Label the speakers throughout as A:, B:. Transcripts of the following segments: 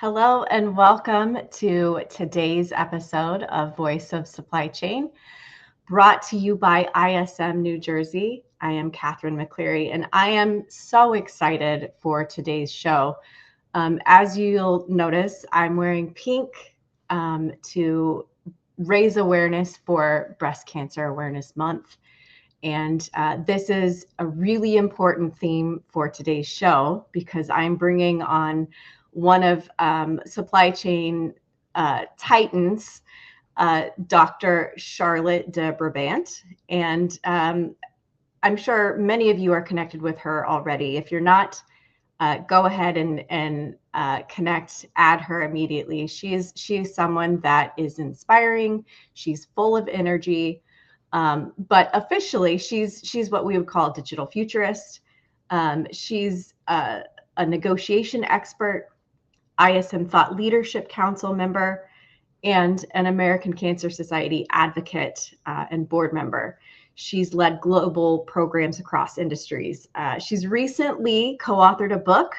A: Hello and welcome to today's episode of Voice of Supply Chain, brought to you by ISM New Jersey. I am Katherine McCleery, and I am so excited for today's show. As you'll notice, I'm wearing pink to raise awareness for Breast Cancer Awareness Month. And this is a really important theme for today's show because I'm bringing on one of supply chain titans, Dr. Charlotte de Brabandt. And I'm sure many of you are connected with her already. If you're not, go ahead and connect, add her immediately. She's someone that is inspiring. She's full of energy. But officially, she's what we would call a digital futurist. She's a negotiation expert, ISM Thought Leadership Council member, and an American Cancer Society advocate and board member. She's led global programs across industries. She's recently co-authored a book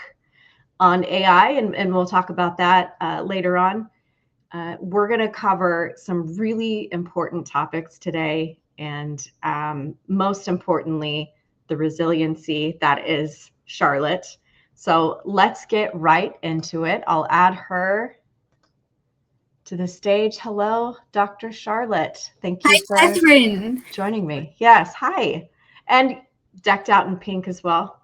A: on AI, and we'll talk about that later on. We're going to cover some really important topics today, and most importantly, the resiliency that is Charlotte. So let's get right into it. I'll add her to the stage. Hello, Dr. Charlotte. Thank you for
B: Katherine.
A: joining me. Yes, hi. And decked out in pink as well.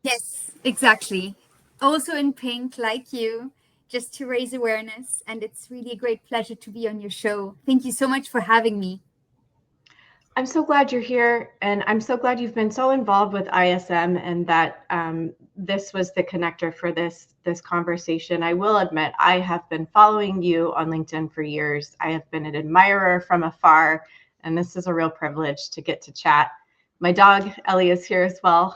B: Yes, exactly. Also in pink, like you, just to raise awareness. And it's really a great pleasure to be on your show. Thank you so much for having me.
A: I'm so glad you're here, and I'm so glad you've been so involved with ISM and that this was the connector for this conversation. I will admit, I have been following you on LinkedIn for years. I have been an admirer from afar, and this is a real privilege to get to chat. My dog, Ellie, is here as well.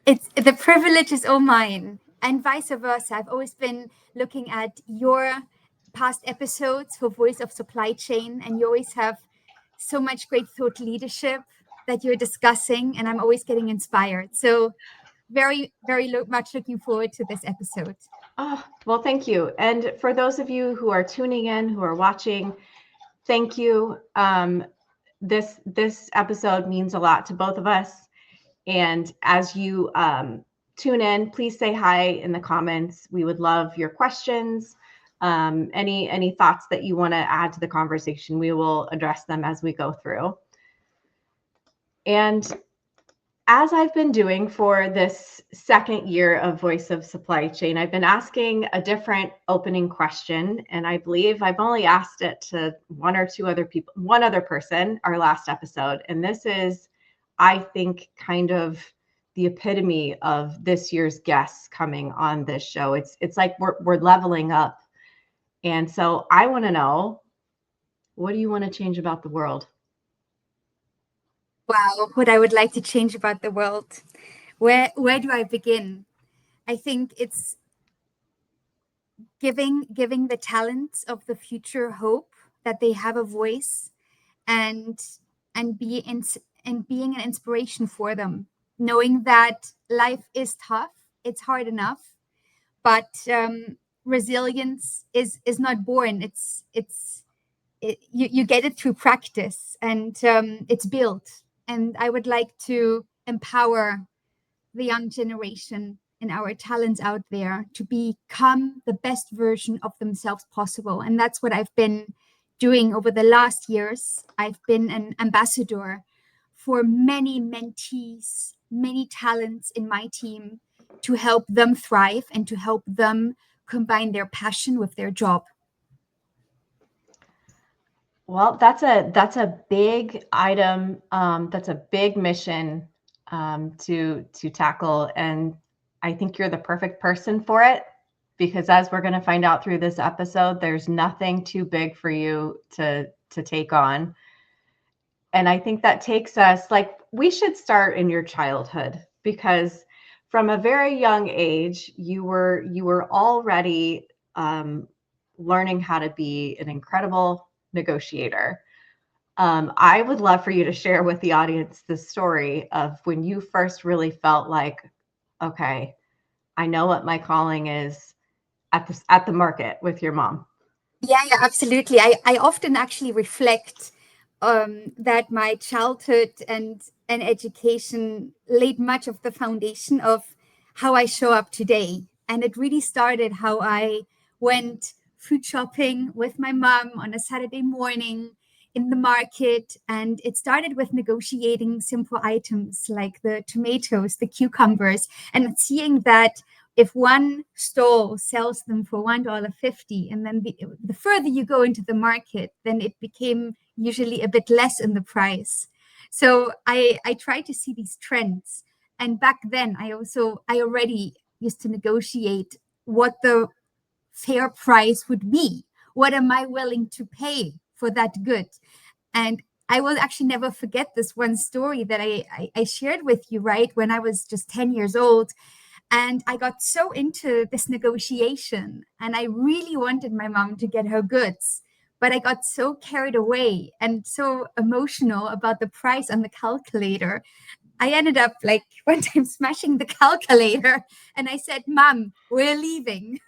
B: The privilege is all mine, and vice versa. I've always been looking at your past episodes for Voice of Supply Chain, and you always have so much great thought leadership that you're discussing, and I'm always getting inspired. So very, very much looking forward to this episode.
A: Oh, well, thank you. And for those of you who are tuning in, who are watching, thank you. This episode means a lot to both of us. And as you tune in, please say hi in the comments. We would love your questions. Any thoughts that you want to add to the conversation, we will address them as we go through. And as I've been doing for this second year of Voice of Supply Chain, I've been asking a different opening question, and I believe I've only asked it to one other person, our last episode. And this is, I think, kind of the epitome of this year's guests coming on this show. It's like we're leveling up. And so I want to know, what do you want to change about the world?
B: Wow, what I would like to change about the world. Where do I begin? I think it's giving the talents of the future hope that they have a voice and being an inspiration for them, knowing that life is tough, it's hard enough, but resilience is not born. You get it through practice, and it's built. And I would like to empower the young generation and our talents out there to become the best version of themselves possible. And that's what I've been doing over the last years. I've been an ambassador for many mentees, many talents in my team, to help them thrive and to help them combine their passion with their job.
A: Well, that's a big item. That's a big mission to tackle, and I think you're the perfect person for it, because as we're going to find out through this episode, there's nothing too big for you to take on. And I think that takes us, like, we should start in your childhood, because from a very young age, you were already learning how to be an incredible negotiator. I would love for you to share with the audience the story of when you first really felt like, okay, I know what my calling is. at the market with your mom?
B: Yeah, absolutely. I often actually reflect that my childhood and education laid much of the foundation of how I show up today. And it really started how I went food shopping with my mom on a Saturday morning in the market. And it started with negotiating simple items like the tomatoes, the cucumbers, and seeing that if one stall sells them for $1.50, and then the further you go into the market, then it became usually a bit less in the price. So I try to see these trends. And back then I already used to negotiate what the fair price would be. What am I willing to pay for that good? And I will actually never forget this one story that I shared with you, right? When I was just 10 years old, and I got so into this negotiation, and I really wanted my mom to get her goods. But I got so carried away and so emotional about the price on the calculator. I ended up like one time smashing the calculator, and I said, "Mom, we're leaving."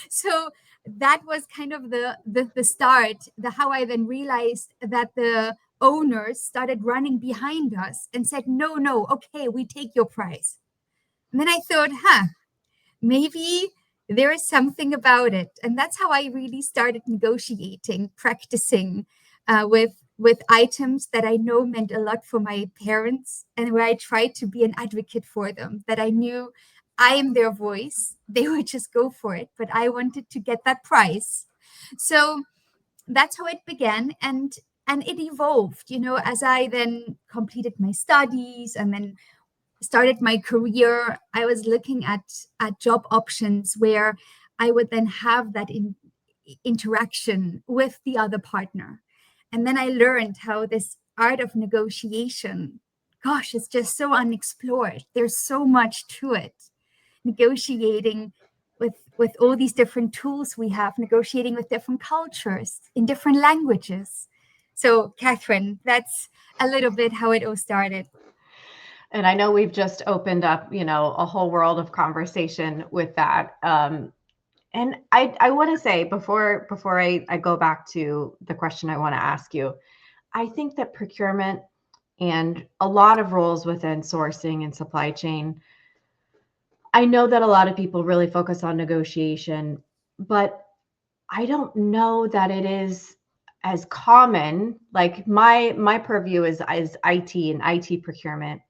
B: So that was kind of the start, the how I then realized that the owners started running behind us and said, "No, no, okay, we take your price." And then I thought, maybe there is something about it. And that's how I really started negotiating, practicing with items that I know meant a lot for my parents, and where I tried to be an advocate for them, that I knew I am their voice. They would just go for it, but I wanted to get that price. So that's how it began. And it evolved, as I then completed my studies and then started my career. I was looking at job options where I would then have that interaction with the other partner. And then I learned how this art of negotiation, gosh, it's just so unexplored. There's so much to it. Negotiating with all these different tools we have, negotiating with different cultures in different languages. So, Catherine, that's a little bit how it all started.
A: And I know we've just opened up, a whole world of conversation with that. And I want to say before I go back to the question I want to ask you, I think that procurement and a lot of roles within sourcing and supply chain, I know that a lot of people really focus on negotiation, but I don't know that it is as common. Like my purview is IT and IT procurement.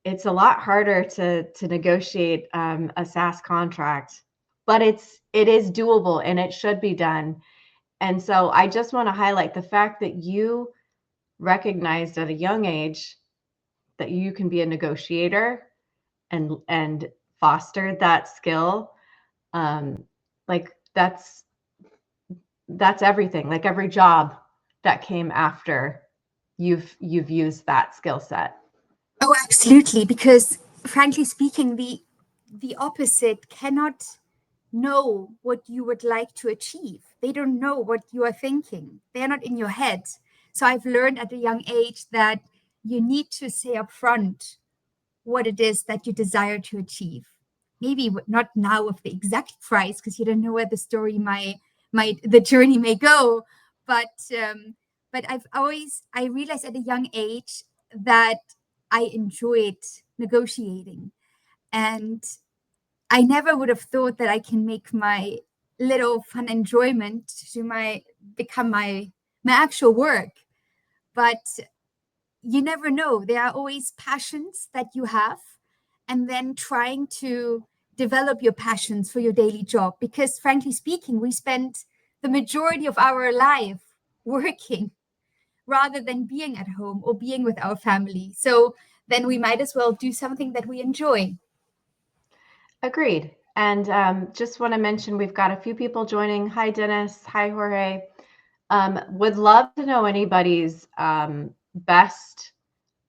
A: It's a lot harder to negotiate a SaaS contract, but it is doable and it should be done. And so I just want to highlight the fact that you recognized at a young age that you can be a negotiator and foster that skill. Like that's everything. Like every job that came after, you've used that skill set.
B: Oh, absolutely. Because frankly speaking, the opposite cannot know what you would like to achieve. They don't know what you are thinking. They're not in your head. So I've learned at a young age that you need to say upfront what it is that you desire to achieve. Maybe not now with the exact price, because you don't know where the story the journey may go. But but I realized at a young age that I enjoyed negotiating, and I never would have thought that I can make my little fun enjoyment to my become my actual work. But you never know. There are always passions that you have, and then trying to develop your passions for your daily job. Because frankly speaking, we spend the majority of our life working rather than being at home or being with our family. So then we might as well do something that we enjoy.
A: Agreed. And just want to mention we've got a few people joining. Hi, Dennis. Hi, Jorge. Would love to know anybody's best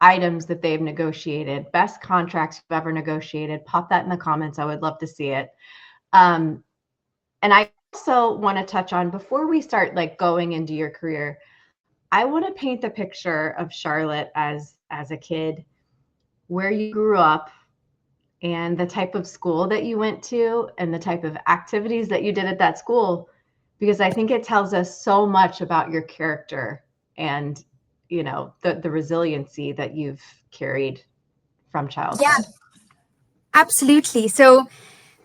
A: items that they've negotiated, best contracts you've ever negotiated. Pop that in the comments. I would love to see it. And I also want to touch on, before we start like going into your career, I want to paint the picture of Charlotte as a kid, where you grew up, and the type of school that you went to and the type of activities that you did at that school, because I think it tells us so much about your character and, the resiliency that you've carried from
B: Yeah,
A: childhood.
B: absolutely. So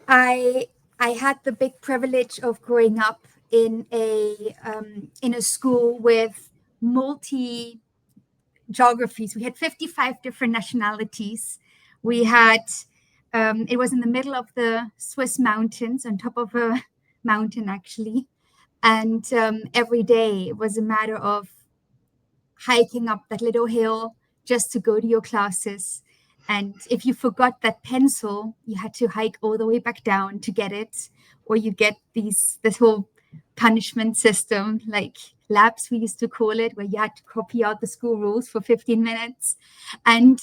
B: I I had the big privilege of growing up in a school with multi geographies. We had 55 different nationalities. We had it was in the middle of the Swiss mountains, on top of a mountain actually, and every day was a matter of hiking up that little hill just to go to your classes. And if you forgot that pencil, you had to hike all the way back down to get it, or you get this whole punishment system, like labs we used to call it, where you had to copy out the school rules for 15 minutes. And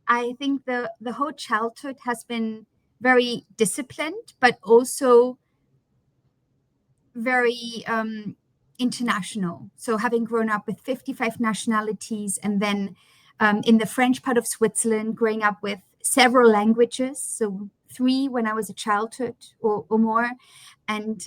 B: I think the whole childhood has been very disciplined, but also very international. So having grown up with 55 nationalities, and then in the French part of Switzerland, growing up with several languages, so 3 when I was a childhood or more, and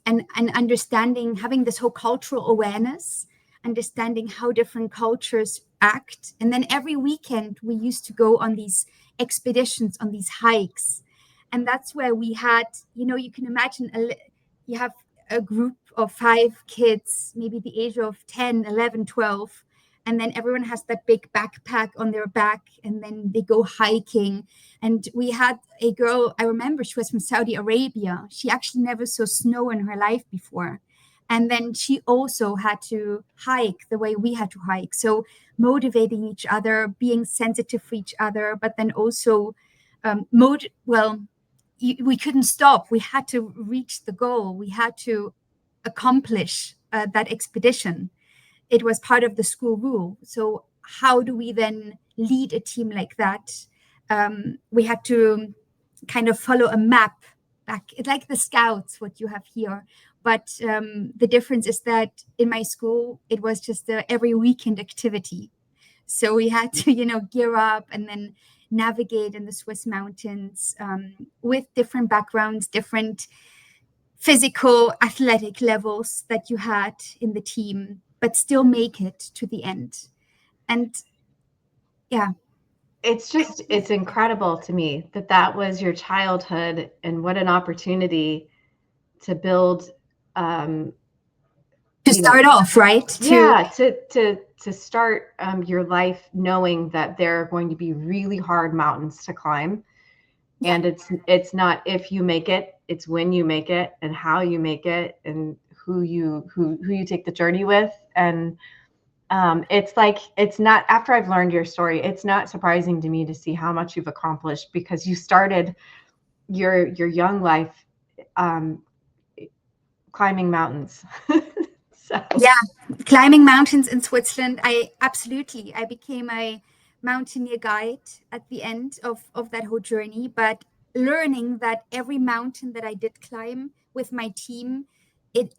B: and understanding, having this whole cultural awareness, understanding how different cultures act. And then every weekend we used to go on these expeditions, on these hikes. And that's where we had, you can imagine you have a group of 5 kids, maybe the age of 10, 11, 12, and then everyone has that big backpack on their back, and then they go hiking. And we had a girl, I remember she was from Saudi Arabia. She actually never saw snow in her life before. And then she also had to hike the way we had to hike. So motivating each other, being sensitive for each other, but then also we couldn't stop. We had to reach the goal. We had to accomplish that expedition. It was part of the school rule. So how do we then lead a team like that? We had to kind of follow a map back. It's like the scouts, what you have here. But the difference is that in my school, it was just every weekend activity. So we had to, gear up and then navigate in the Swiss mountains with different backgrounds, different physical, athletic levels that you had in the team, but still make it to the end. And yeah.
A: It's incredible to me that was your childhood, and what an opportunity to build,
B: To start off, right?
A: to start your life knowing that there are going to be really hard mountains to climb. Yeah. And it's not if you make it, it's when you make it and how you make it and who you take the journey with. And it's not, after I've learned your story, it's not surprising to me to see how much you've accomplished, because you started your young life climbing mountains. So.
B: Yeah, climbing mountains in Switzerland. I became a mountaineer guide at the end of that whole journey, but learning that every mountain that I did climb with my team,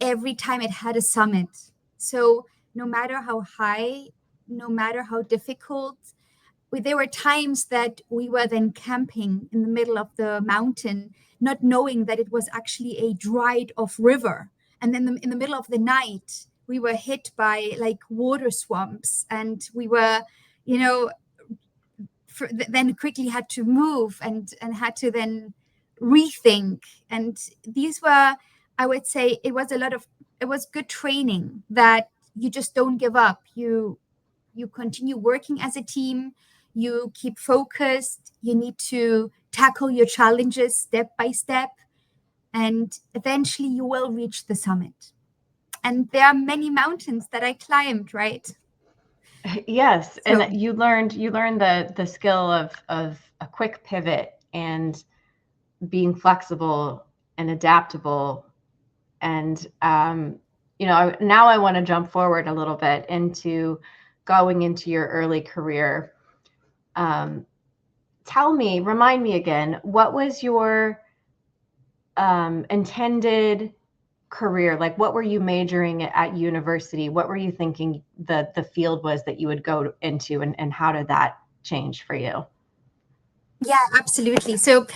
B: every time it had a summit. So no matter how high, no matter how difficult, there were times that we were then camping in the middle of the mountain, not knowing that it was actually a dried off river. And then in the middle of the night, we were hit by like water swamps, and we were, then quickly had to move and had to then rethink. And these were, I would say, it was good training, that you just don't give up. You continue working as a team. You keep focused. You need to tackle your challenges step by step, and eventually you will reach the summit. And there are many mountains that I climbed, right?
A: Yes, so, and you learned the skill of a quick pivot and being flexible and adaptable. And now I want to jump forward a little bit into going into your early career. Remind me again, what was your intended career? Like, what were you majoring at university? What were you thinking the field was that you would go into, and how did that change for you?
B: Yeah, absolutely. So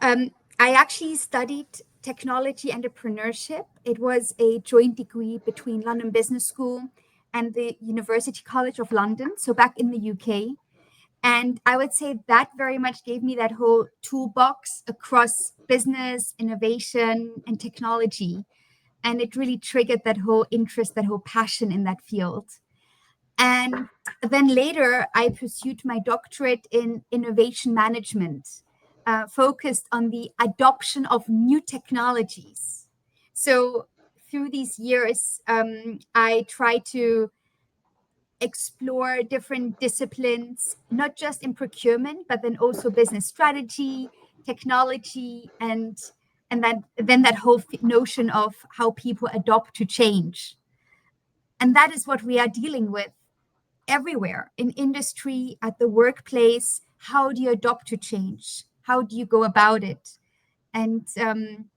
B: I actually studied technology entrepreneurship. It was a joint degree between London Business School and the University College of London, so back in the UK. And I would say that very much gave me that whole toolbox across business, innovation, and technology. And it really triggered that whole interest, that whole passion in that field. And then later, I pursued my doctorate in innovation management, focused on the adoption of new technologies. So through these years, I try to explore different disciplines, not just in procurement, but then also business strategy, technology, and then that whole notion of how people adopt to change. And that is what we are dealing with everywhere in industry, at the workplace. How do you adopt to change? How do you go about it? And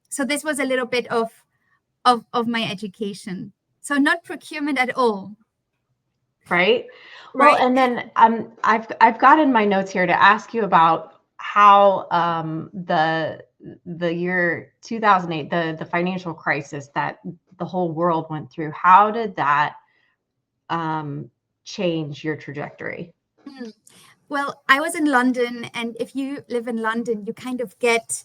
B: so this was a little bit of my education. So not procurement at all,
A: Right. Well,
B: right?
A: and then I've got in my notes here to ask you about how the year 2008, the financial crisis that the whole world went through, how did that um, change your trajectory?
B: Mm. Well, I was in London, and if you live in London, you kind of get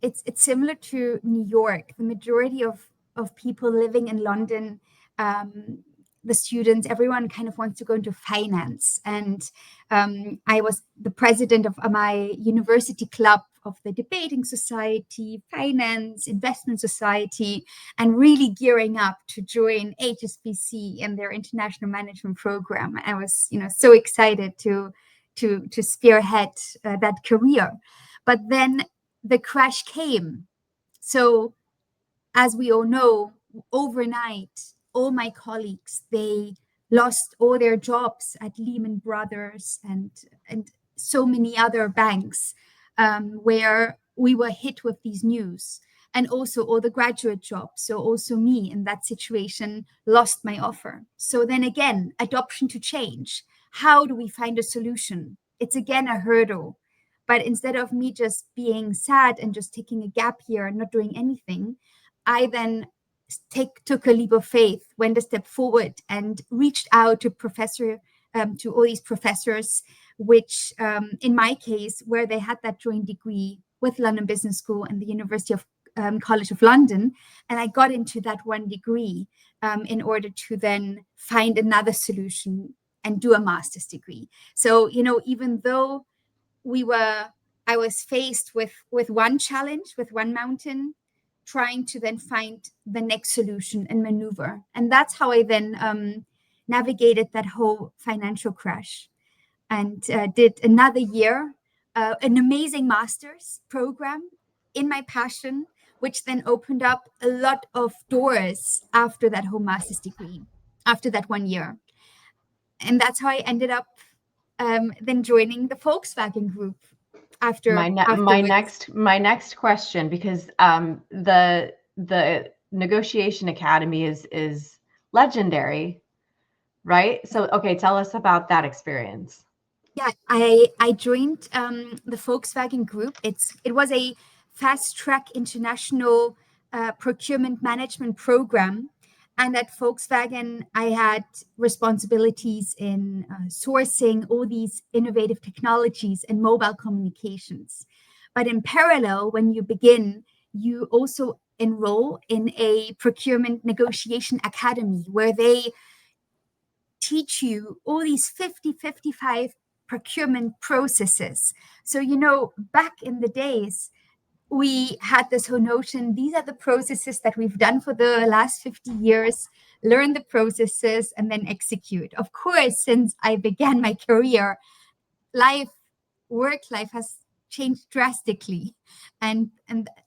B: it's similar to New York. The majority of people living in London, um, the students, everyone kind of wants to go into finance. And I was the president of my university club of the debating society, finance, investment society, and really gearing up to join HSBC and their international management program. I was, so excited to spearhead that career. But then the crash came. So as we all know, overnight, all my colleagues, they lost all their jobs at Lehman Brothers and so many other banks, where we were hit with these news. And also all the graduate jobs. So also me in that situation lost my offer. So then again, adoption to change. How do we find a solution? It's again a hurdle. But instead of me just being sad and just taking a gap year and not doing anything, I then took a leap of faith, went a step forward, and reached out to all these professors, which in my case, where they had that joint degree with London Business School and the University of College of London, and I got into that one degree in order to then find another solution and do a master's degree. So even though I was faced with one challenge, with one mountain, trying to then find the next solution and maneuver. And that's how I then navigated that whole financial crash and did another year, an amazing master's program in my passion, which then opened up a lot of doors after that whole master's degree, after that 1 year. And that's how I ended up then joining the Volkswagen Group afterwards.
A: My next question, because the negotiation academy is legendary, right? So okay, tell us about that experience.
B: Yeah, I joined the Volkswagen Group. It was a fast track international procurement management program, and at Volkswagen I had responsibilities in sourcing all these innovative technologies and mobile communications. But in parallel, when you begin, you also enroll in a procurement negotiation academy where they teach you all these 55 procurement processes. So, back in the days, we had this whole notion these are the processes that we've done for the last 50 years, learn the processes and then execute. Of course, since I began my career, work life has changed drastically, and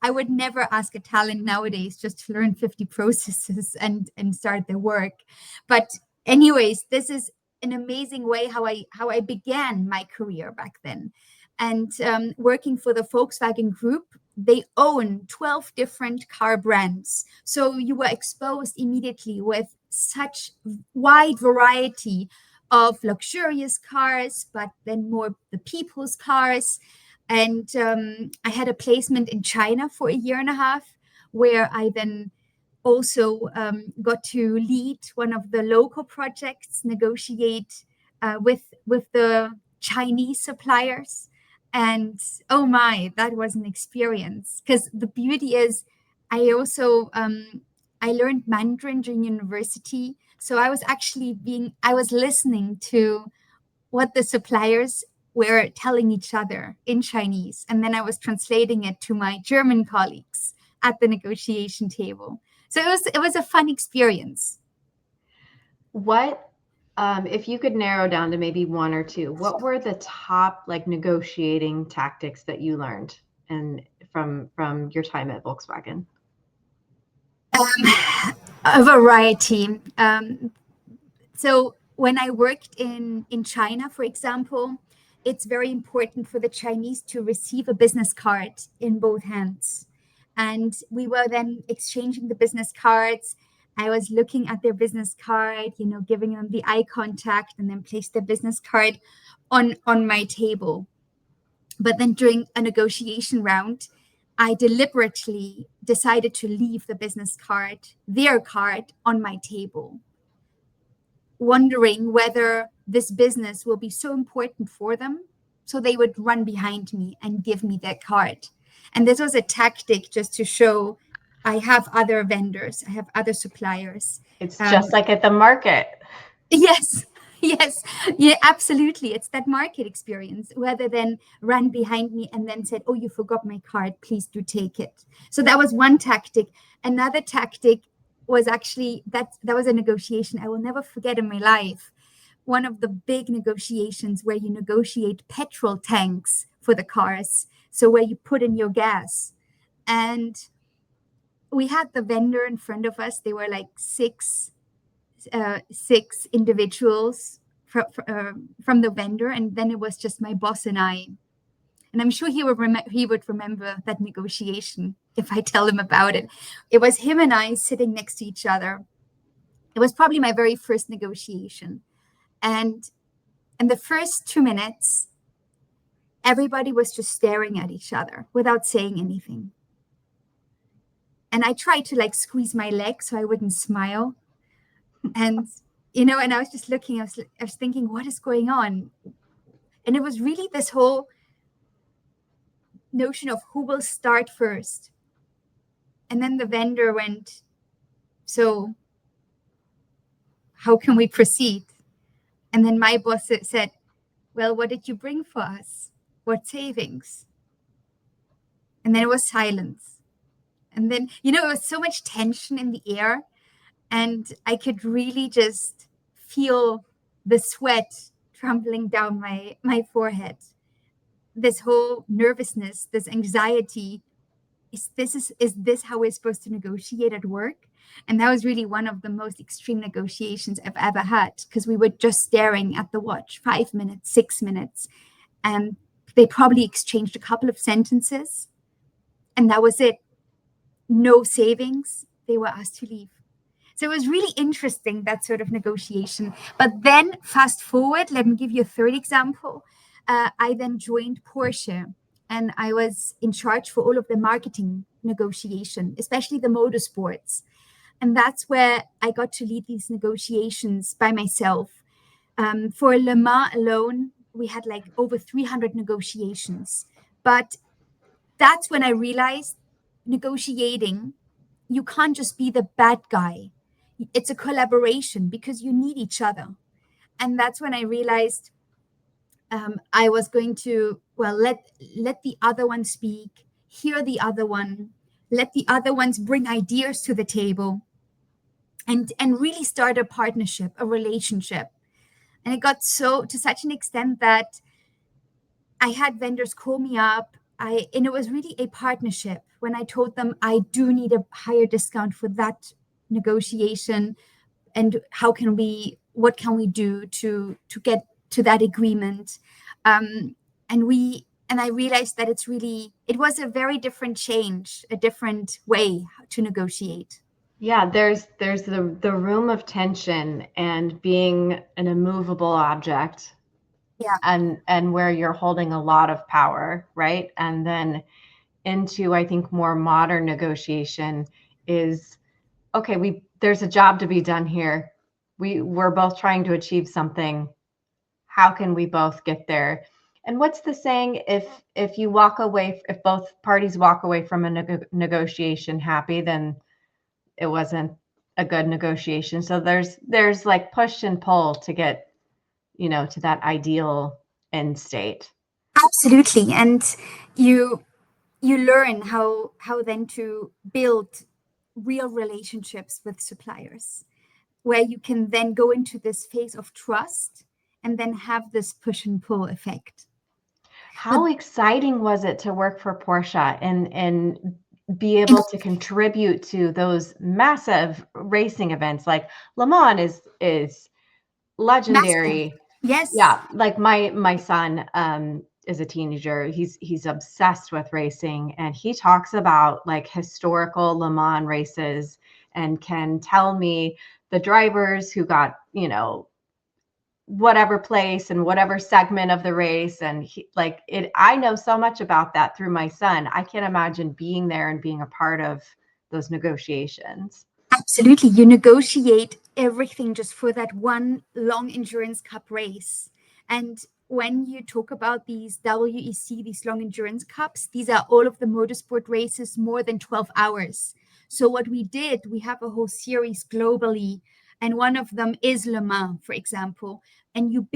B: I would never ask a talent nowadays just to learn 50 processes and start their work. But anyways, this is an amazing way how I began my career back then. And working for the Volkswagen Group, they own 12 different car brands, so you were exposed immediately with such wide variety of luxurious cars, but then more the people's cars. And I had a placement in China for a year and a half, where I then also got to lead one of the local projects, negotiate with the Chinese suppliers. And oh my, that was an experience. Because the beauty is, I also I learned Mandarin during university, so I was listening to what the suppliers were telling each other in Chinese, and then I was translating it to my German colleagues at the negotiation table. So it was a fun experience.
A: What, if you could narrow down to maybe one or two, what were the top like negotiating tactics that you learned and from your time at Volkswagen?
B: A variety. So when I worked in China, for example, it's very important for the Chinese to receive a business card in both hands. And we were then exchanging the business cards. I was looking at their business card, giving them the eye contact, and then place their business card on my table. But then during a negotiation round, I deliberately decided to leave the business card, their card, on my table, wondering whether this business will be so important for them. So they would run behind me and give me that card. And this was a tactic just to show I have other vendors, I have other suppliers.
A: It's just like at the market.
B: Yes, yes, yeah, absolutely. It's that market experience, rather than ran behind me and then said, "Oh, you forgot my card. Please do take it." So that was one tactic. Another tactic was actually that was a negotiation I will never forget in my life. One of the big negotiations where you negotiate petrol tanks for the cars, so where you put in your gas. And we had the vendor in front of us. They were like six individuals from the vendor, and then it was just my boss and I. And I'm sure he would remember that negotiation if I tell him about it. It was him and I sitting next to each other. It was probably my very first negotiation, and in the first 2 minutes, everybody was just staring at each other without saying anything. And I tried to like squeeze my leg so I wouldn't smile. And and I was just looking, I was thinking, what is going on? And it was really this whole notion of who will start first. And then the vendor went, "So how can we proceed?" And then my boss said, "Well, what did you bring for us? What savings?" And then it was silence. And then, it was so much tension in the air. And I could really just feel the sweat tumbling down my forehead. This whole nervousness, this anxiety. Is this how we're supposed to negotiate at work? And that was really one of the most extreme negotiations I've ever had, because we were just staring at the watch, 5 minutes, 6 minutes. And they probably exchanged a couple of sentences. And that was it. No savings. They were asked to leave. So it was really interesting, that sort of negotiation. But then fast forward, let me give you a third example. I then joined Porsche, and I was in charge for all of the marketing negotiation, especially the motorsports. And that's where I got to lead these negotiations by myself. For Le Mans alone, we had like over 300 negotiations. But that's when I realized negotiating, you can't just be the bad guy. It's a collaboration, because you need each other. And that's when I realized I was going to, let the other one speak, hear the other one, let the other ones bring ideas to the table, and really start a partnership, a relationship. And it got to such an extent that I had vendors call me up. And it was really a partnership when I told them I do need a higher discount for that negotiation, and what can we do to get to that agreement. And I realized that it was a very different change, a different way to negotiate.
A: Yeah, there's the room of tension and being an immovable object
B: Yeah,
A: and where you're holding a lot of power, right? And then into, I think, more modern negotiation is, okay, there's a job to be done here. We're both trying to achieve something. How can we both get there? And what's the saying? If you walk away, if both parties walk away from a negotiation happy, then it wasn't a good negotiation. So there's like push and pull to get, to that ideal end state.
B: absolutely. And you you learn how then to build real relationships with suppliers, where you can then go into this phase of trust and then have this push and pull effect. But
A: How exciting was it to work for Porsche and be
B: in,
A: able to contribute to those massive racing events? Like Le Mans is
B: massive,
A: legendary.
B: yes,
A: Yeah, like my son is a teenager. He's obsessed with racing, and he talks about like historical Le Mans races and can tell me the drivers who got, whatever place and whatever segment of the race. And I know so much about that through my son. I can't imagine being there and being a part of those negotiations.
B: absolutely. You negotiate everything just for that one long endurance cup race. And when you talk about these WEC, these long endurance cups, these are all of the motorsport races more than 12 hours. So what we did, we have a whole series globally, and one of them is Le Mans, for example. And you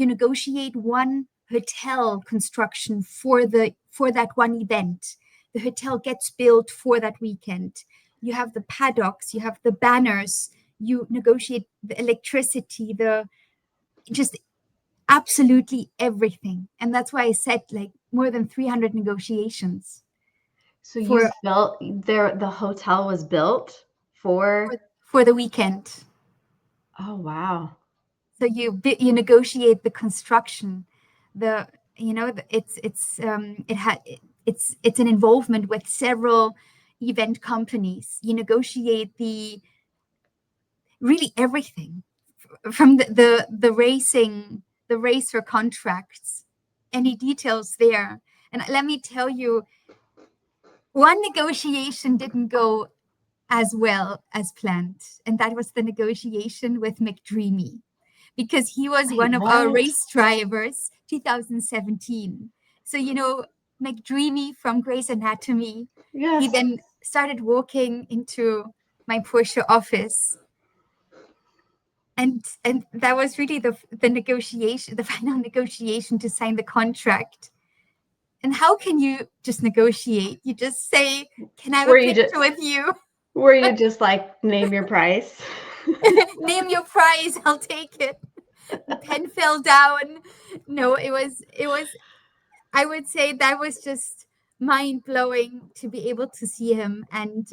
B: negotiate one hotel construction for that one event. The hotel gets built for that weekend. You have the paddocks, you have the banners, you negotiate the electricity, the just absolutely everything. And that's why I said like more than 300 negotiations
A: So you
B: for
A: built there, the hotel was built
B: for,
A: for,
B: for the weekend.
A: oh wow.
B: So you negotiate the construction, the it's an involvement with several event companies. You negotiate the really everything from the racing, the racer contracts, any details there. And let me tell you, one negotiation didn't go as well as planned, and that was the negotiation with McDreamy, because he was
A: Wait,
B: one of our
A: what?
B: race drivers 2017. So McDreamy from Grey's Anatomy, he
A: Yes.
B: then started walking into my Porsche office, and that was really the negotiation, the final negotiation to sign the contract. And how can you just negotiate? You just say, can I have a
A: Were you just
B: picture with you?
A: were you just like name your price?
B: Name your price, I'll take it. The pen fell down. No, it was I would say that was just mind blowing to be able to see him. And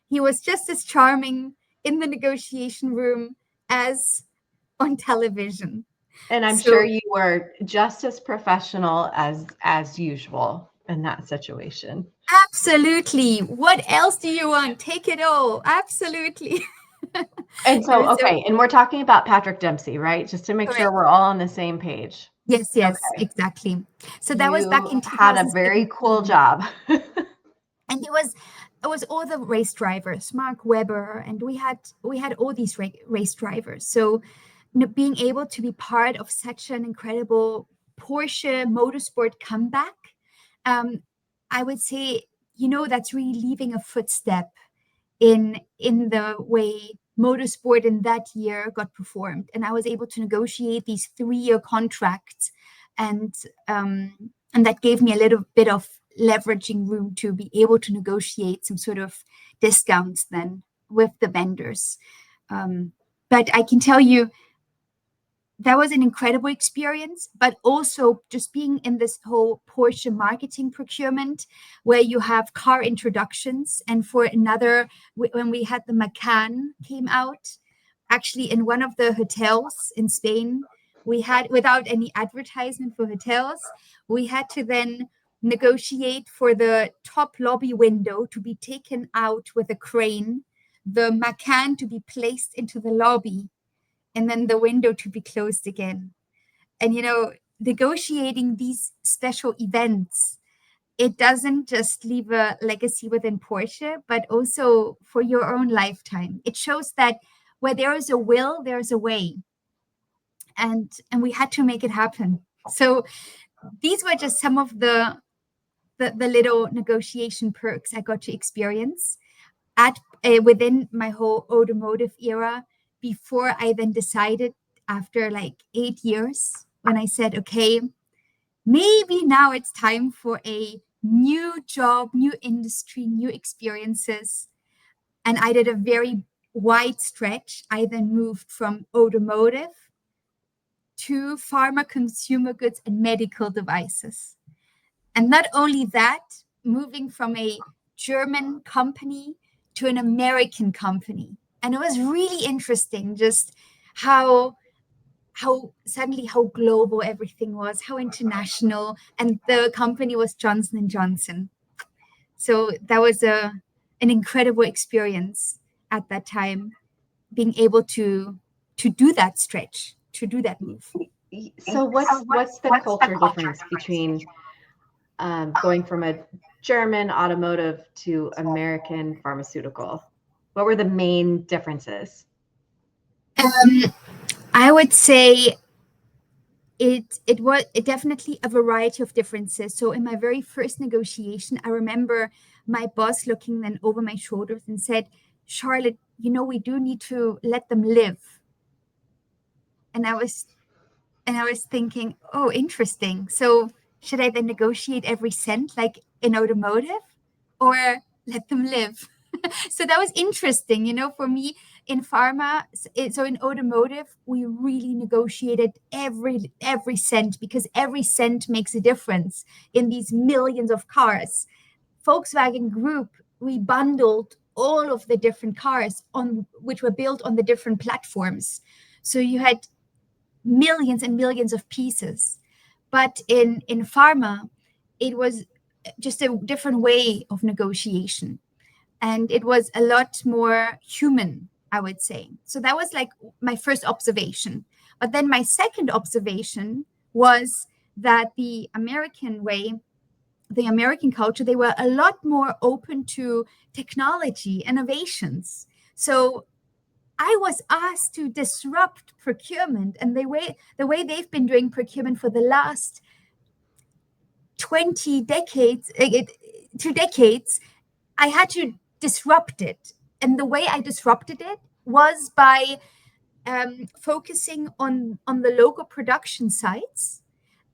B: he was just as charming in the negotiation room as on television.
A: And I'm sure
B: So
A: you were just as professional as usual in that situation.
B: absolutely. What else do you want? Take it all. Absolutely.
A: And so,
B: No, so
A: okay, and we're talking about Patrick Dempsey, right? Just to make sure
B: correct.
A: we're all on the same page.
B: Yes, yes,
A: Okay.
B: exactly. So that was back
A: You
B: in
A: had a very cool
B: 2017.
A: job.
B: And it was all the race drivers, Mark Webber, and we had all these race drivers. So being able to be part of such an incredible Porsche motorsport comeback, um, I would say, that's really leaving a footstep in the way motorsport in that year got performed. And I was able to negotiate these 3-year contracts, and and that gave me a little bit of leveraging room to be able to negotiate some sort of discounts then with the vendors. But I can tell you that was an incredible experience, but also just being in this whole Porsche marketing procurement where you have car introductions. And for another, when we had the Macan came out, actually in one of the hotels in Spain, we had, without any advertisement for hotels, we had to then negotiate for the top lobby window to be taken out with a crane, the Macan to be placed into the lobby, and then the window to be closed again. And, negotiating these special events, it doesn't just leave a legacy within Porsche, but also for your own lifetime. It shows that where there is a will, there's a way. And we had to make it happen. So these were just some of the little negotiation perks I got to experience at within my whole automotive era, before I then decided, after like 8 years, when I said, okay, maybe now it's time for a new job, new industry, new experiences. And I did a very wide stretch. I then moved from automotive to pharma, consumer goods, and medical devices. And not only that, moving from a German company to an American company. And it was really interesting just how suddenly how global everything was, how international, and the company was Johnson and Johnson. So that was an incredible experience at that time, being able to do that stretch, to do that move.
A: So what's the culture difference between going from a German automotive to American pharmaceutical? What were the main differences?
B: I would say it was definitely a variety of differences. So in my very first negotiation, I remember my boss looking then over my shoulders and said, Charlotte, we do need to let them live. And I was thinking, oh, interesting. So should I then negotiate every cent like in automotive, or let them live? So that was interesting, for me in pharma. So in automotive, we really negotiated every cent, because every cent makes a difference in these millions of cars. Volkswagen Group, we bundled all of the different cars on which were built on the different platforms. So you had millions and millions of pieces. But in pharma, it was just a different way of negotiation. And it was a lot more human, I would say. So that was like my first observation. But then my second observation was that the American way, the American culture, they were a lot more open to technology, innovations. So I was asked to disrupt procurement, and the way they've been doing procurement for the last 20 decades, 2 decades, I had to disrupt it. And the way I disrupted it was by focusing on the local production sites,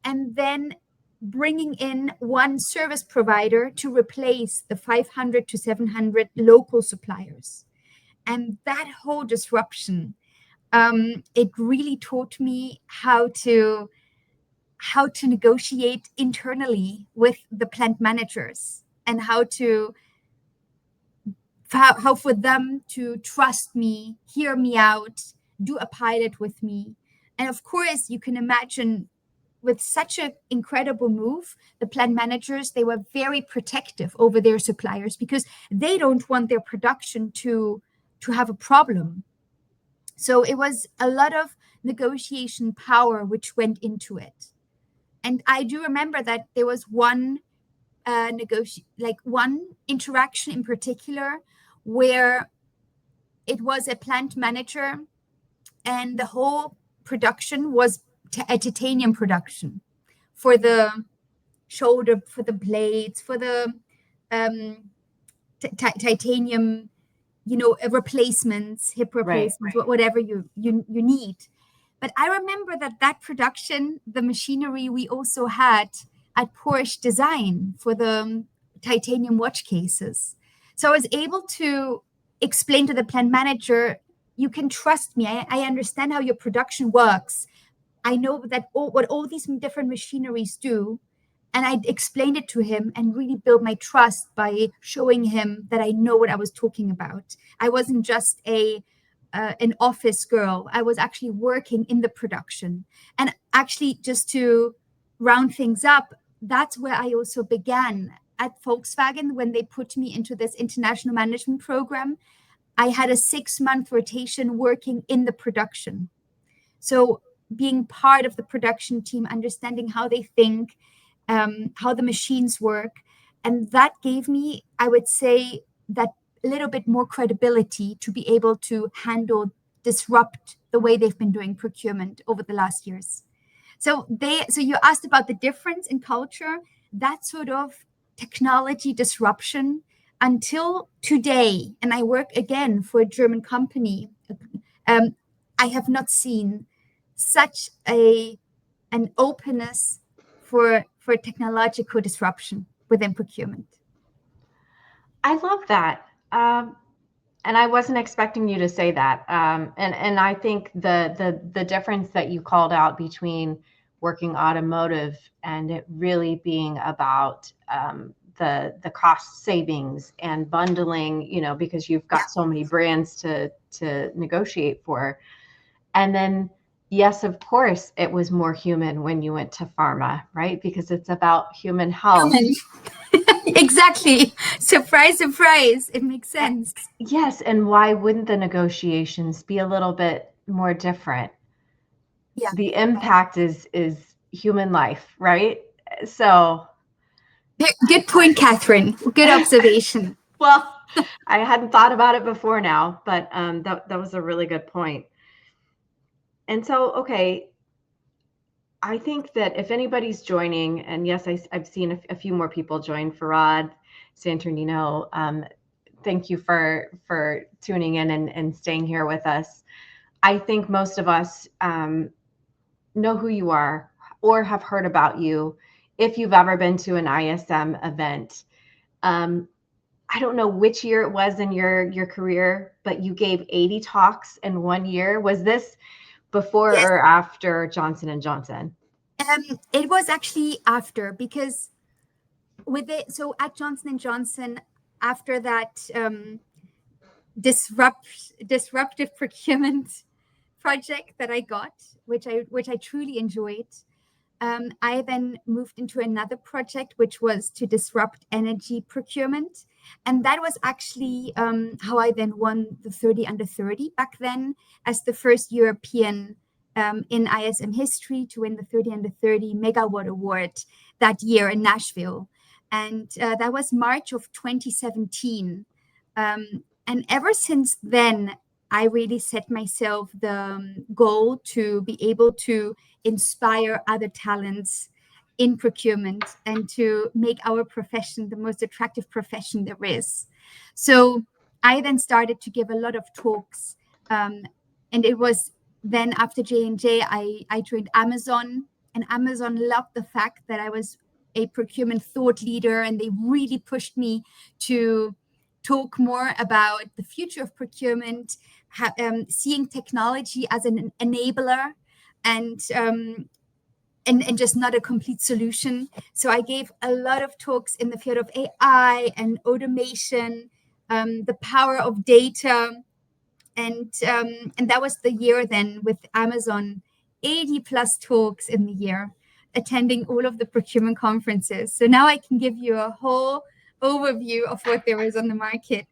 B: and then bringing in one service provider to replace the 500 to 700 local suppliers. And that whole disruption, it really taught me how to negotiate internally with the plant managers, and how for them to trust me, hear me out, do a pilot with me. And of course, you can imagine, with such an incredible move, the plant managers, they were very protective over their suppliers, because they don't want their production to have a problem. So it was a lot of negotiation power which went into it. And I do remember that there was one one interaction in particular, where it was a plant manager, and the whole production was a titanium production for the shoulder, for the blades, for the titanium, replacements, hip replacements, right. Whatever you need. But I remember that production, the machinery we also had at Porsche Design for the titanium watch cases. So I was able to explain to the plant manager, you can trust me. I understand how your production works. I know that what all these different machineries do. And I explained it to him and really built my trust by showing him that I know what I was talking about. I wasn't just an office girl. I was actually working in the production. And actually, just to round things up, that's where I also began at Volkswagen. When they put me into this international management program, I had a 6-month rotation working in the production. So being part of the production team, understanding how they think, how the machines work. And that gave me, I would say, that little bit more credibility to be able to disrupt the way they've been doing procurement over the last years. So you asked about the difference in culture, that sort of technology disruption until today, and I work again for a German company. I have not seen such an openness for technological disruption within procurement.
A: I love that. And I wasn't expecting you to say that. And I think the difference that you called out between working automotive and it really being about the cost savings and bundling, because you've got so many brands to negotiate for. And then, yes, of course, it was more human when you went to pharma, right? Because it's about human health.
B: Exactly. Surprise, surprise. It makes sense.
A: Yes. And why wouldn't the negotiations be a little bit more different?
B: Yeah.
A: The impact is human life, right? So.
B: Good point, Katherine. Good observation.
A: Well, I hadn't thought about it before now, but that was a really good point. And so, okay, I think that if anybody's joining, and yes, I've seen a few more people join. Farad, Santernino, thank you for tuning in and staying here with us. I think most of us know who you are or have heard about you if you've ever been to an ISM event. I don't know which year it was in your career, but you gave 80 talks in 1 year. Was this before or after Johnson & Johnson?
B: It was actually after, because so at Johnson & Johnson, after that disruptive procurement project that I got, which I truly enjoyed, I then moved into another project, which was to disrupt energy procurement. And that was actually how I then won the 30 under 30 back then, as the first European in ISM history to win the 30 under 30 megawatt award that year in Nashville. And that was March of 2017. And ever since then, I really set myself the goal to be able to inspire other talents in procurement and to make our profession the most attractive profession there is. So I then started to give a lot of talks, and it was then after J&J, I joined Amazon, and Amazon loved the fact that I was a procurement thought leader, and they really pushed me to talk more about the future of procurement, seeing technology as an enabler and just not a complete solution. So I gave a lot of talks in the field of AI and automation, the power of data. And that was the year then with Amazon, 80 plus talks in the year, attending all of the procurement conferences. So now I can give you a whole overview of what there is on the market.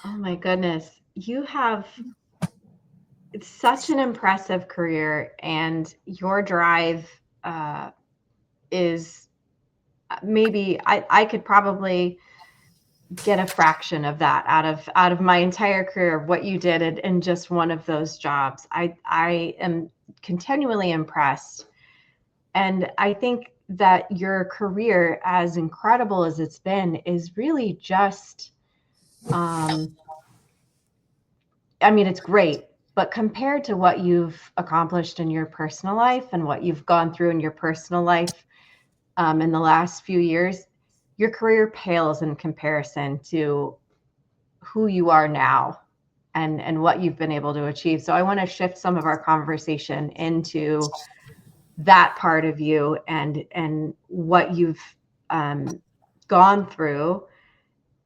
A: Oh my goodness. You have such an impressive career, and your drive is maybe I could probably get a fraction of that out of my entire career of what you did in just one of those jobs. I am continually impressed. And I think that your career, as incredible as it's been, is really just I mean, it's great, but compared to what you've accomplished in your personal life and what you've gone through in your personal life in the last few years, your career pales in comparison to who you are now and what you've been able to achieve. So I want to shift some of our conversation into that part of you and what you've gone through,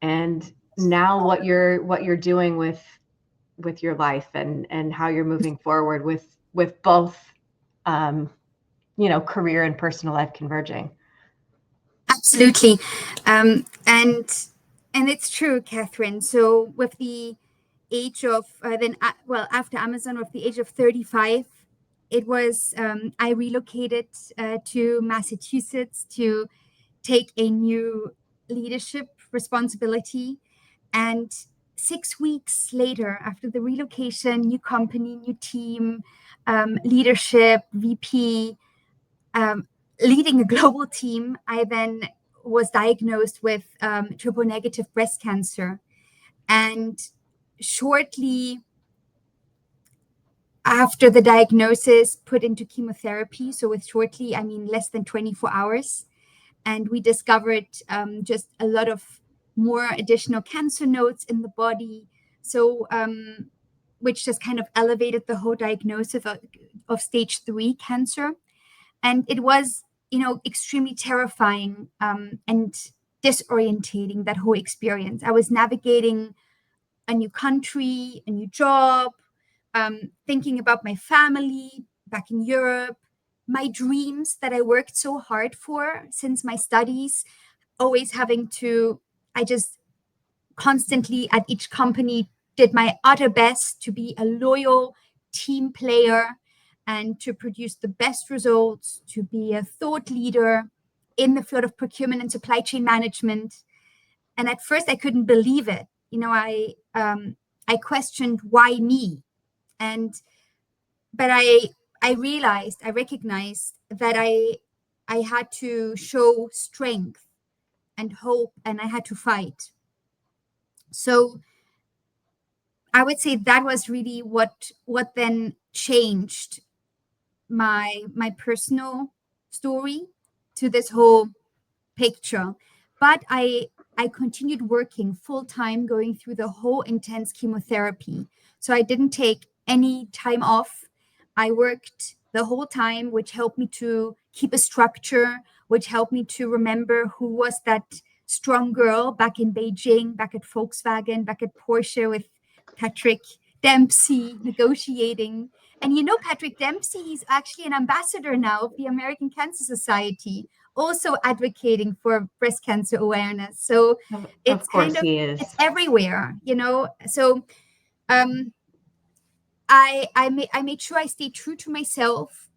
A: and now what you're doing with your life and how you're moving forward with both career and personal life converging.
B: Absolutely. And it's true, Katherine. So with the age of after Amazon, with the age of 35, I relocated to Massachusetts to take a new leadership responsibility. And 6 weeks later, after the relocation, new company, new team, leadership, VP, leading a global team, I then was diagnosed with triple negative breast cancer. And shortly after the diagnosis, put into chemotherapy. So with shortly, I mean less than 24 hours. And we discovered just a lot of more additional cancer nodes in the body. So which just kind of elevated the whole diagnosis of stage 3 cancer. And it was, extremely terrifying and disorientating, that whole experience. I was navigating a new country, a new job, thinking about my family back in Europe, my dreams that I worked so hard for since my studies, always I just constantly at each company did my utter best to be a loyal team player and to produce the best results, to be a thought leader in the field of procurement and supply chain management. And at first I couldn't believe it. I questioned why me. But I recognized that I had to show strength and hope, and I had to fight. So I would say that was really what then changed my personal story to this whole picture. But I continued working full time, going through the whole intense chemotherapy. So I didn't take any time off. I worked the whole time, which helped me to keep a structure, which helped me to remember who was that strong girl back in Beijing, back at Volkswagen, back at Porsche with Patrick Dempsey negotiating. And Patrick Dempsey, he's actually an ambassador now of the American Cancer Society, also advocating for breast cancer awareness. So it's
A: course he is.
B: It's everywhere, So I made sure I stayed true to myself.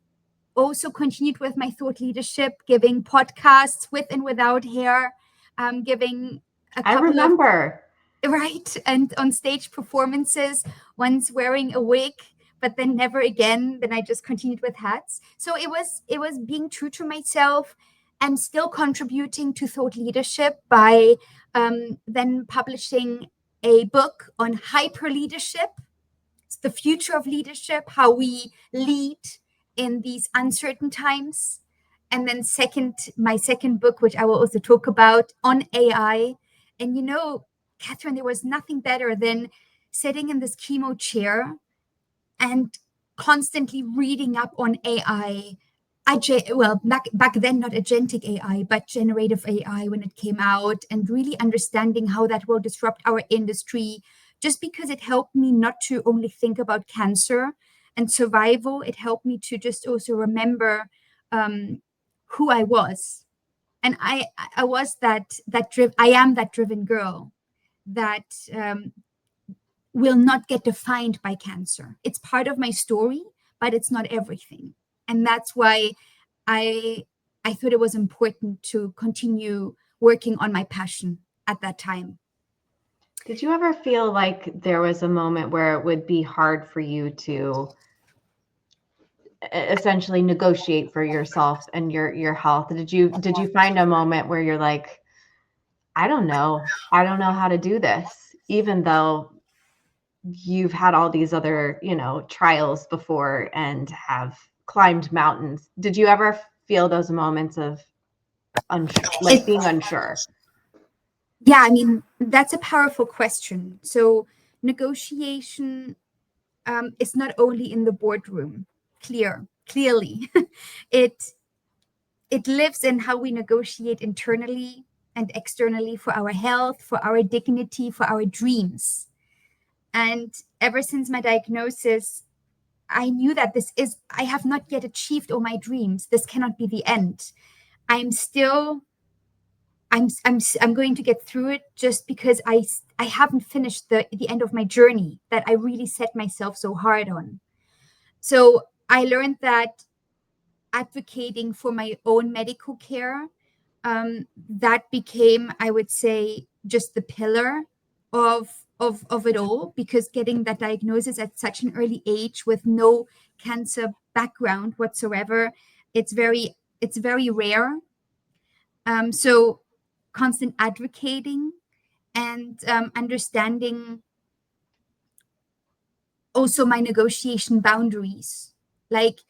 B: Also continued with my thought leadership, giving podcasts with and without hair, giving a couple
A: I remember.
B: Right, and on stage performances, once wearing a wig, but then never again. Then I just continued with hats. So it was being true to myself and still contributing to thought leadership by then publishing a book on hyper leadership, the future of leadership, how we lead in these uncertain times. And then my second book, which I will also talk about, on AI. And Katherine, there was nothing better than sitting in this chemo chair and constantly reading up on AI. Back then, not agentic AI, but generative AI when it came out, and really understanding how that will disrupt our industry, just because it helped me not to only think about cancer and survival. It helped me to just also remember who I was. And I was I am that driven girl that will not get defined by cancer. It's part of my story, but it's not everything. And that's why I thought it was important to continue working on my passion at that time.
A: Did you ever feel like there was a moment where it would be hard for you to essentially negotiate for yourself and your health? Did you find a moment where you're like, I don't know how to do this, even though you've had all these other, trials before and have climbed mountains? Did you ever feel those moments of being unsure?
B: Yeah, I mean, that's a powerful question. So negotiation is not only in the boardroom, clearly. it lives in how we negotiate internally and externally for our health, for our dignity, for our dreams. And ever since my diagnosis, I knew that I have not yet achieved all my dreams. This cannot be the end. I'm going to get through it, just because I haven't finished the end of my journey that I really set myself so hard on. So I learned that advocating for my own medical care, that became, I would say, just the pillar of it all, because getting that diagnosis at such an early age with no cancer background whatsoever, it's very rare. So constant advocating and understanding also my negotiation boundaries, like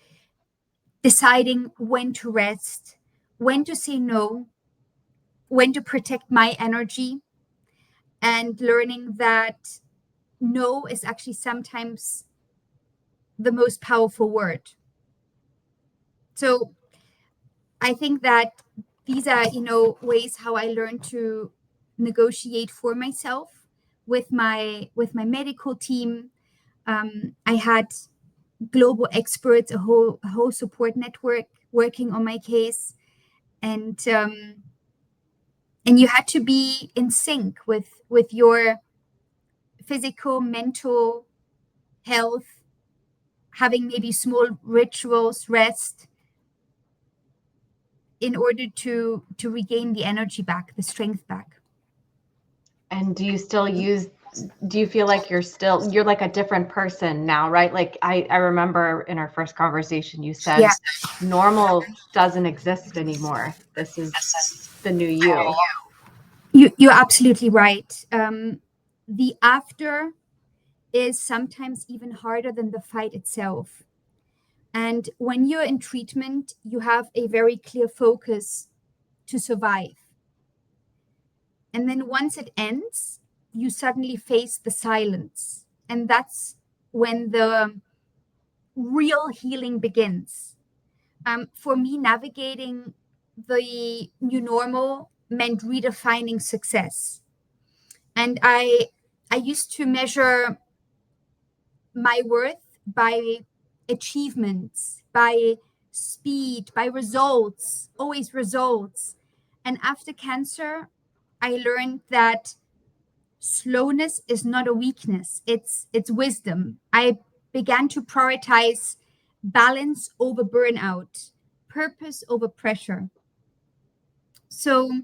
B: deciding when to rest, when to say no, when to protect my energy, and learning that no is actually sometimes the most powerful word. So I think that these are, ways how I learned to negotiate for myself with my medical team. I had global experts, a whole support network working on my case, and you had to be in sync with your physical, mental health, having maybe small rituals, rest, in order to regain the energy back, the strength back.
A: And do you feel like you're like a different person now, right? Like I remember in our first conversation, you said normal doesn't exist anymore. This is the new you.
B: You're absolutely right. The after is sometimes even harder than the fight itself. And when you're in treatment, you have a very clear focus to survive. And then once it ends, you suddenly face the silence. And that's when the real healing begins. For me, navigating the new normal meant redefining success. And I used to measure my worth by achievements, by speed, by results, always results. And after cancer, I learned that slowness is not a weakness, it's wisdom. I began to prioritize balance over burnout, purpose over pressure. So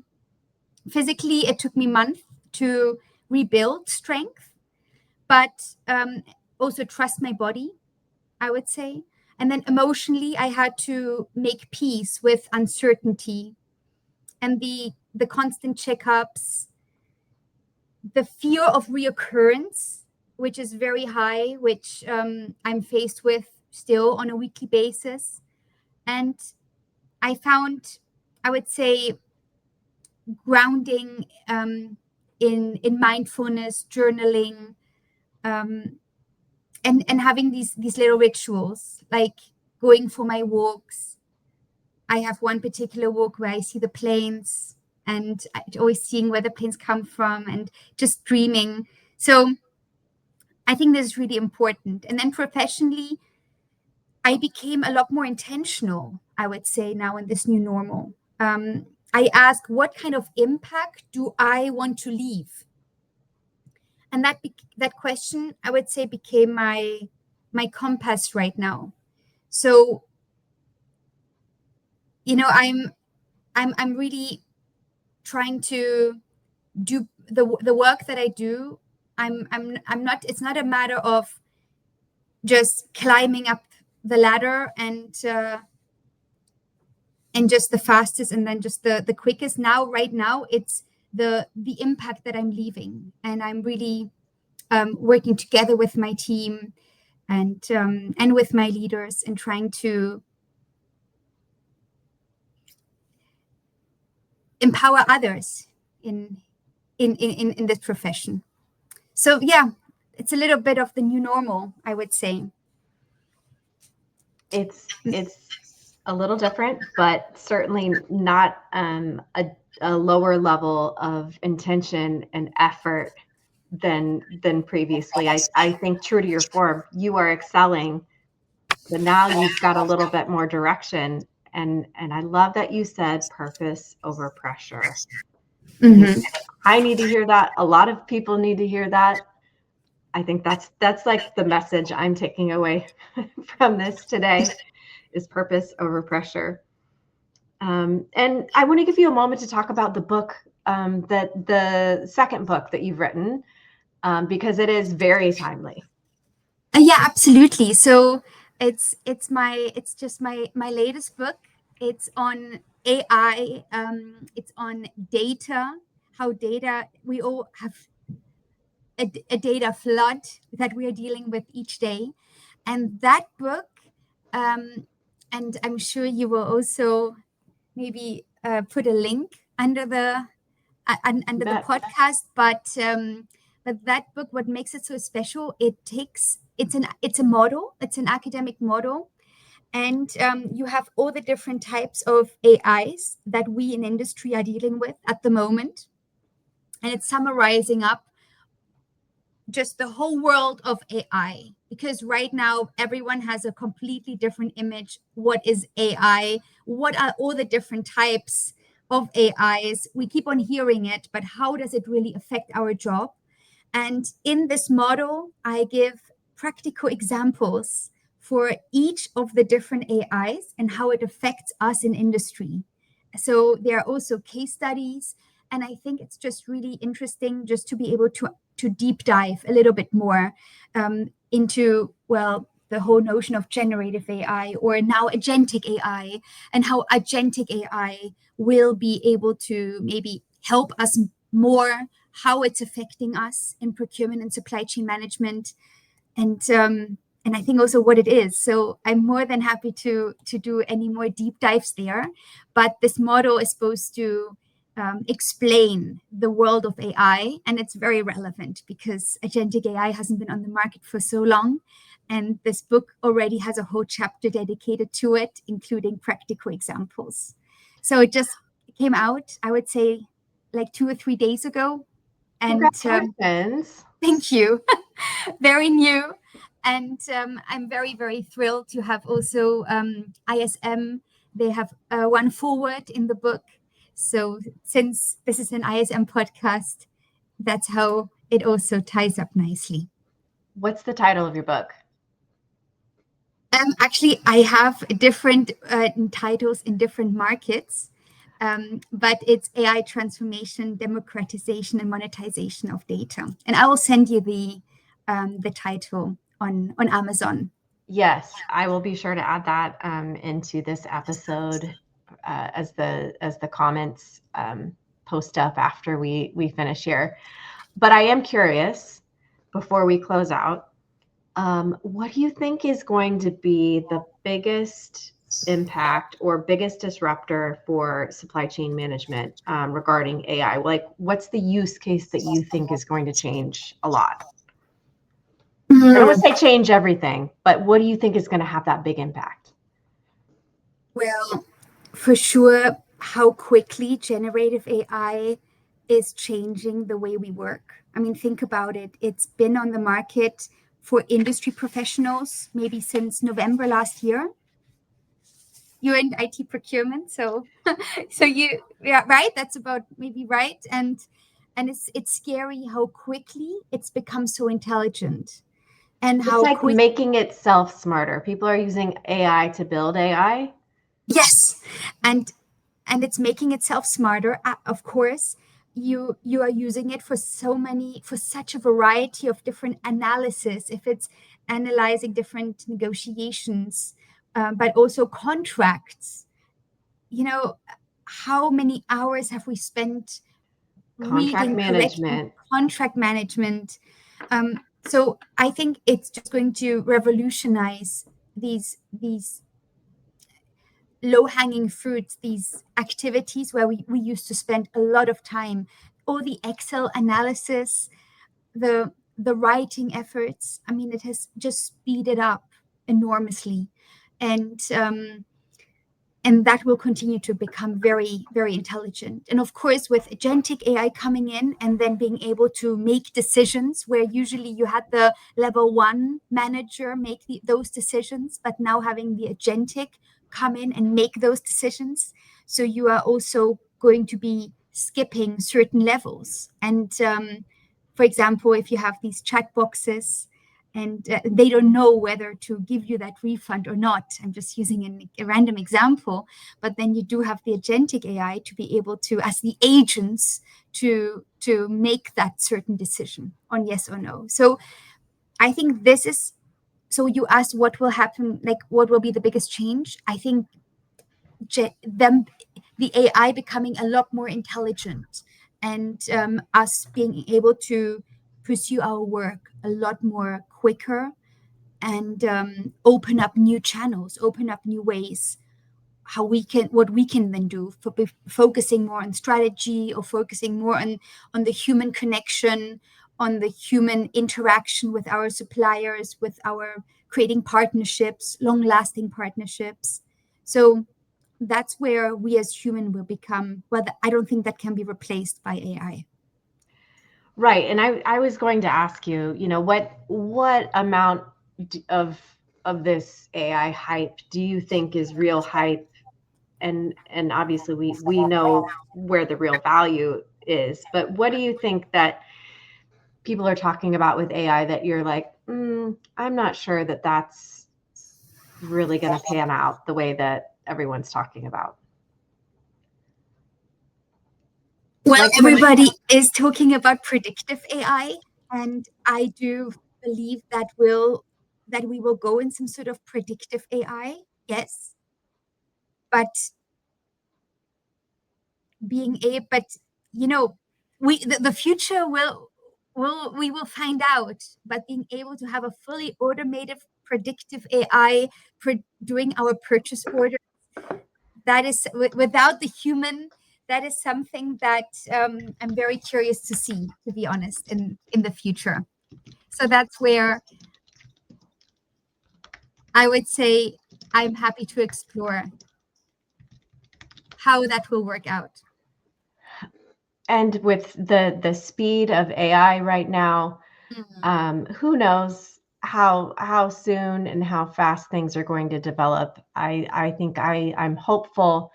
B: physically, it took me months to rebuild strength, but also trust my body, I would say. And then emotionally, I had to make peace with uncertainty and the constant checkups, the fear of reoccurrence, which is very high, which I'm faced with still on a weekly basis. And I found, I would say, grounding in mindfulness, journaling, and having these little rituals, like going for my walks. I have one particular walk where I see the planes, and always seeing where the planes come from, and just dreaming. So I think this is really important. And then professionally, I became a lot more intentional, I would say, now in this new normal. I ask, what kind of impact do I want to leave? And that question, I would say, became my compass right now. So, I'm really trying to do the work that I do. I'm not. It's not a matter of just climbing up the ladder and just the fastest and then just the quickest. Right now, it's the impact that I'm leaving, and I'm really working together with my team and with my leaders and trying to empower others in this profession. So yeah, it's a little bit of the new normal, I would say.
A: It's a little different, but certainly not a lower level of intention and effort than previously. I think, true to your form, you are excelling, but now you've got a little bit more direction. And I love that you said purpose over pressure.
B: Mm-hmm.
A: I need to hear that. A lot of people need to hear that. I think that's like the message I'm taking away from this today is purpose over pressure. And I want to give you a moment to talk about the book, that the second book that you've written, because it is very timely.
B: Yeah, absolutely. So it's just my latest book. It's on AI. It's on data. How data, we all have a data flood that we are dealing with each day, and that book. And I'm sure you will also maybe put a link under
A: You
B: under the
A: bet.
B: podcast. But that book, what makes it so special, it's a model, it's an academic model, and you have all the different types of AIs that we in industry are dealing with at the moment, and it's summarizing up just the whole world of AI, because right now everyone has a completely different image. What is AI? What are all the different types of AIs? We keep on hearing it, but how does it really affect our job? And in this model, I give practical examples for each of the different AIs and how it affects us in industry. So there are also case studies, and I think it's just really interesting just to be able to deep dive a little bit more into, well, the whole notion of generative AI, or now agentic AI, and how agentic AI will be able to maybe help us more, how it's affecting us in procurement and supply chain management, and I think also what it is. So I'm more than happy to do any more deep dives there. But this model is supposed to explain the world of AI, and it's very relevant because agentic AI hasn't been on the market for so long. And this book already has a whole chapter dedicated to it, including practical examples. So it just came out, I would say, like 2 or 3 days ago. And
A: Congratulations.
B: thank you. Very new. And I'm very, very thrilled to have also ISM. They have one forward in the book. So since this is an ISM podcast, that's how it also ties up nicely.
A: What's the title of your book?
B: Actually, I have different titles in different markets, but it's AI transformation, democratization, and monetization of data. And I will send you the title on Amazon.
A: Yes, I will be sure to add that into this episode as the comments post up after we finish here. But I am curious, before we close out, what do you think is going to be the biggest impact or biggest disruptor for supply chain management regarding AI? Like, what's the use case that you think is going to change a lot? I don't want to say change everything, but what do you think is going to have that big impact?
B: Well, for sure, how quickly generative AI is changing the way we work. I mean, think about it. It's been on the market for industry professionals maybe since November last year. You're in IT procurement, so you, yeah, right? That's about maybe right. And it's scary how quickly it's become so intelligent, and
A: It's
B: how
A: like
B: quick.
A: making itself smarter. People are using AI to build AI.
B: Yes, and it's making itself smarter. Of course, you are using it for such a variety of different analysis. If it's analyzing different negotiations, but also contracts. You know, how many hours have we spent
A: Contract
B: reading, correcting
A: management.
B: contract management? So I think it's just going to revolutionize these low-hanging fruits, these activities where we used to spend a lot of time, all the Excel analysis, the writing efforts. I mean, it has just speeded up enormously, and that will continue to become very, very intelligent. And of course, with agentic AI coming in and then being able to make decisions where usually you had the level one manager make those decisions, but now having the agentic come in and make those decisions. So you are also going to be skipping certain levels. And for example, if you have these chat boxes and they don't know whether to give you that refund or not. I'm just using a random example, but then you do have the agentic AI to be able to, as the agents, to make that certain decision on yes or no. So I think this is, so you asked what will happen, like what will be the biggest change? I think the AI becoming a lot more intelligent, and us being able to pursue our work a lot more quicker, and open up new channels, open up new ways what we can then do for focusing more on strategy, or focusing more on the human connection, on the human interaction with our suppliers, with our creating partnerships, long lasting partnerships. So that's where we as human will become, well, I don't think that can be replaced by AI.
A: Right. And I was going to ask you, what amount of this AI hype do you think is real hype? And obviously we know where the real value is, but what do you think that people are talking about with AI that you're like, I'm not sure that that's really going to pan out the way that everyone's talking about?
B: Well, everybody is talking about predictive AI, and I do believe that we will go in some sort of predictive AI, yes. But the future we will find out. But being able to have a fully automated predictive AI doing our purchase order, that is without the human, that is something that I'm very curious to see, to be honest, in the future. So that's where I would say I'm happy to explore how that will work out.
A: And with the speed of AI right now, who knows how soon and how fast things are going to develop. I think I'm hopeful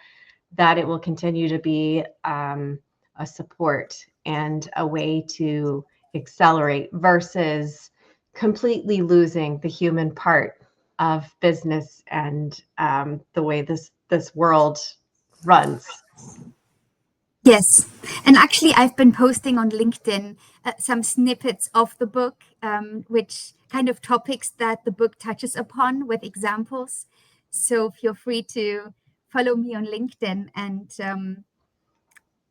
A: that it will continue to be a support and a way to accelerate versus completely losing the human part of business and the way this world runs.
B: Yes. And actually, I've been posting on LinkedIn some snippets of the book, which kind of topics that the book touches upon with examples. So feel free to follow me on LinkedIn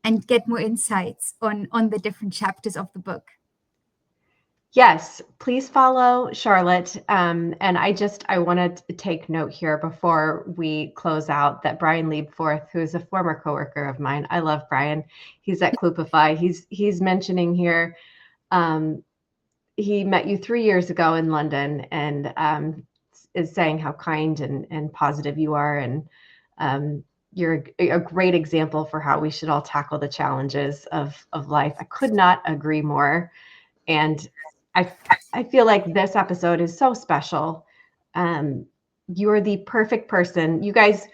B: and get more insights on the different chapters of the book.
A: Yes, please follow Charlotte. And I wanted to take note here before we close out that Brian Liebforth, who is a former coworker of mine, I love Brian. He's at Kloopify. He's mentioning here, he met you 3 years ago in London, and is saying how kind and positive you are. And you're a great example for how we should all tackle the challenges of life. I could not agree more. And I feel like this episode is so special. You're the perfect person. You guys,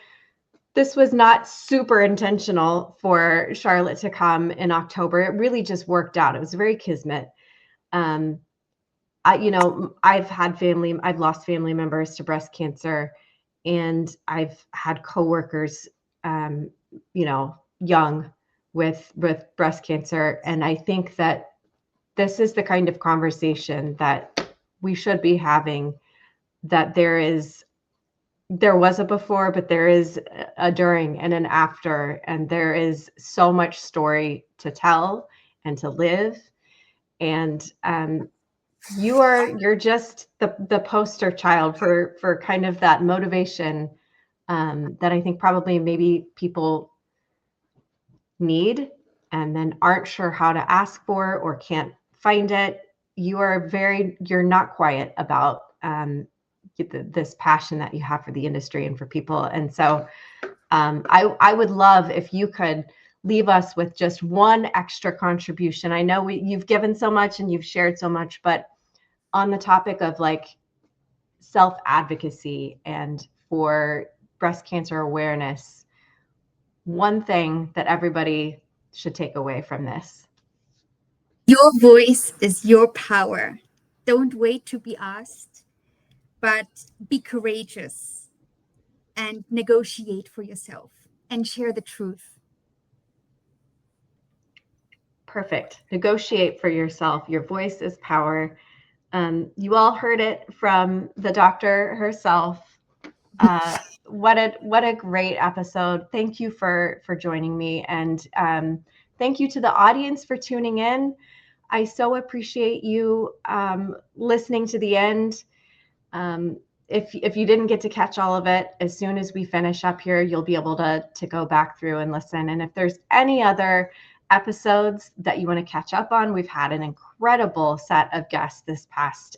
A: this was not super intentional for Charlotte to come in October. It really just worked out. It was very kismet. I've lost family members to breast cancer, and I've had coworkers, young with breast cancer. And I think that this is the kind of conversation that we should be having, that there was a before, but there is a during and an after, and there is so much story to tell and to live. And you're just the poster child for kind of that motivation that I think probably maybe people need and then aren't sure how to ask for or can't find it. You're not quiet about this passion that you have for the industry and for people. And so I would love if you could leave us with just one extra contribution. I know you've given so much and you've shared so much, but on the topic of like self-advocacy and for breast cancer awareness, one thing that everybody should take away from this.
B: Your voice is your power. Don't wait to be asked, but be courageous and negotiate for yourself and share the truth.
A: Perfect. Negotiate for yourself. Your voice is power. You all heard it from the doctor herself. What a great episode. Thank you for joining me, and thank you to the audience for tuning in. I so appreciate you listening to the end. Um, if you didn't get to catch all of it, as soon as we finish up here, you'll be able to go back through and listen. And if there's any other episodes that you want to catch up on, we've had an incredible set of guests this past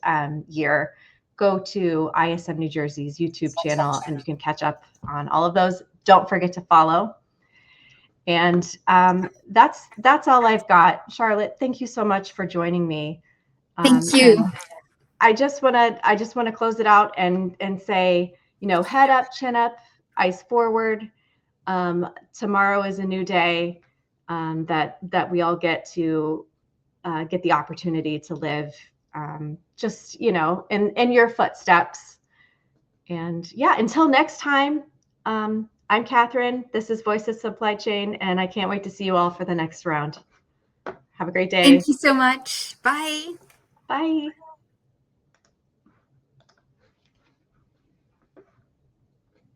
A: year. Go to ISM New Jersey's YouTube channel and you can catch up on all of those. Don't forget to follow. And that's all I've got. Charlotte, thank you so much for joining me.
B: Thank you.
A: I just want to close it out and say, head up, chin up, eyes forward. Tomorrow is a new day that we all get to get the opportunity to live just in your footsteps. And yeah, until next time, I'm Katherine. This is Voice of Supply Chain, and I can't wait to see you all for the next round. Have a great day.
B: Thank you so much. Bye.
A: Bye.